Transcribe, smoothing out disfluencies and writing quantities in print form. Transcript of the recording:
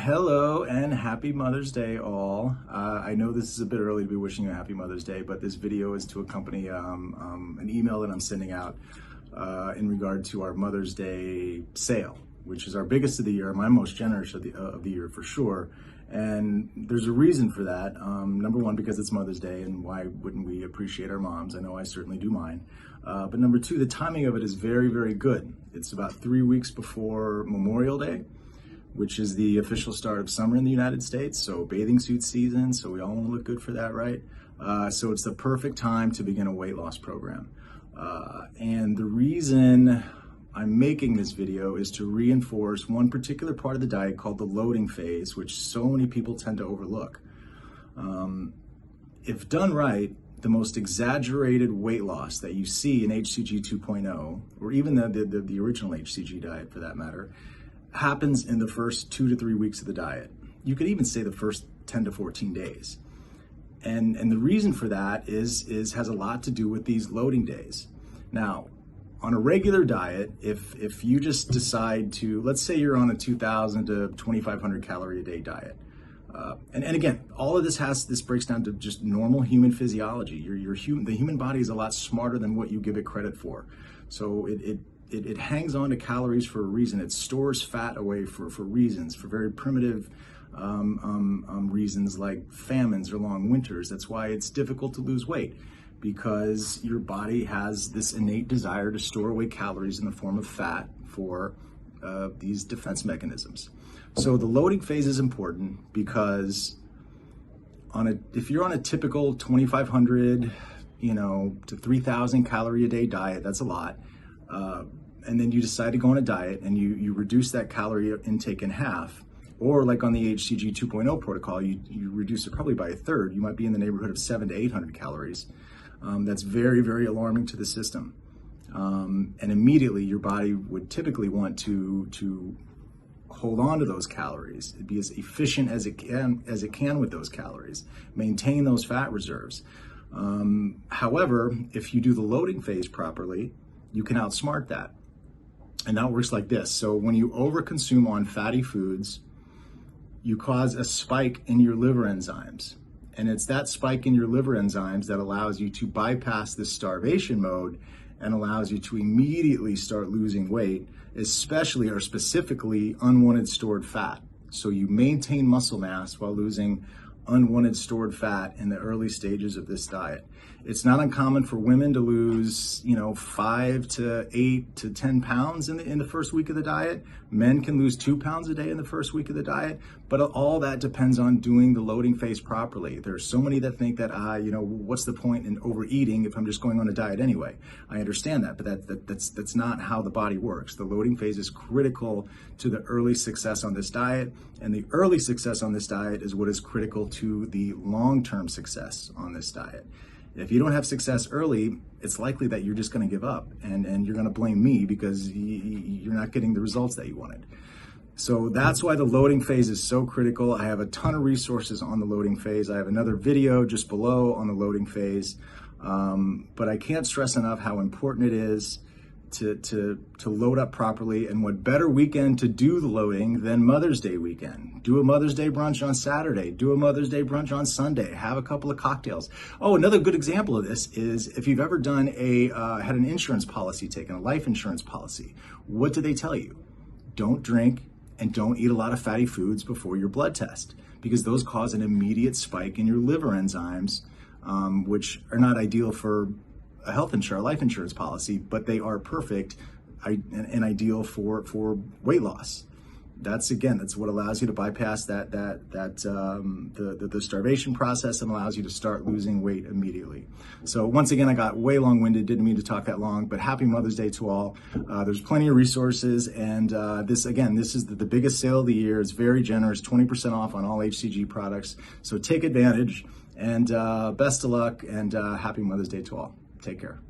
Hello and happy Mother's Day all. I know this is a bit early to be wishing you a happy Mother's Day, but this video is to accompany an email that I'm sending out in regard to our Mother's Day sale, which is our biggest of the year, my most generous of the year for sure. And there's a reason for that. Number one, because it's Mother's Day, and why wouldn't we appreciate our moms? I know I certainly do mine. But number two, the timing of it is very, very good. It's about 3 weeks before Memorial Day, which is the official start of summer in the United States. So bathing suit season, so we all want to look good for that, right? So it's the perfect time to begin a weight loss program. And the reason I'm making this video is to reinforce one particular part of the diet called the loading phase, which so many people tend to overlook. If done right, the most exaggerated weight loss that you see in HCG 2.0, or even the original HCG diet for that matter, happens in the first 2 to 3 weeks of the diet. You could even say the first 10 to 14 days. And the reason for that has a lot to do with these loading days. Now, on a regular diet, if you just decide to, let's say you're on a 2,000 to 2,500 calorie a day diet, and again, all of this breaks down to just normal human physiology. The human body is a lot smarter than what you give it credit for. So it hangs on to calories for a reason. It stores fat away for reasons, for very primitive reasons like famines or long winters. That's why it's difficult to lose weight, because your body has this innate desire to store away calories in the form of fat for these defense mechanisms. So the loading phase is important because if you're on a typical 2,500 to 3,000 calorie a day diet, that's a lot. And then you decide to go on a diet and you reduce that calorie intake in half, or like on the HCG 2.0 protocol, you reduce it probably by a third. You might be in the neighborhood of 700 to 800 calories. That's very, very alarming to the system. And immediately your body would typically want to hold on to those calories, be as efficient as it can with those calories, maintain those fat reserves. However, if you do the loading phase properly, you can outsmart that. And that works like this. So when you overconsume on fatty foods, you cause a spike in your liver enzymes. And it's that spike in your liver enzymes that allows you to bypass this starvation mode and allows you to immediately start losing weight, especially or specifically unwanted stored fat. So you maintain muscle mass while losing unwanted stored fat in the early stages of this diet. It's not uncommon for women to lose, 5 to 8 to 10 pounds in the first week of the diet. Men can lose 2 pounds a day in the first week of the diet, but all that depends on doing the loading phase properly. There's so many that think that, what's the point in overeating if I'm just going on a diet anyway? I understand that, but that's not how the body works. The loading phase is critical to the early success on this diet, and the early success on this diet is what is critical to the long-term success on this diet. If you don't have success early, it's likely that you're just going to give up and you're going to blame me because you're not getting the results that you wanted. So that's why the loading phase is so critical. I have a ton of resources on the loading phase. I have another video just below on the loading phase. But I can't stress enough how important it is to load up properly, and what better weekend to do the loading than Mother's Day weekend. Do a Mother's Day brunch on Saturday, do a Mother's Day brunch on Sunday, have a couple of cocktails. Oh, another good example of this is if you've ever done had an insurance policy taken, a life insurance policy, what do they tell you? Don't drink and don't eat a lot of fatty foods before your blood test, because those cause an immediate spike in your liver enzymes, which are not ideal for a life insurance policy, but they are perfect and ideal for weight loss. That's what allows you to bypass the starvation process and allows you to start losing weight immediately. So once again, I got way long-winded, didn't mean to talk that long, but happy Mother's Day to all. There's plenty of resources, and this is the biggest sale of the year. It's very generous, 20% off on all HCG products. So take advantage, and best of luck, and happy Mother's Day to all. Take care.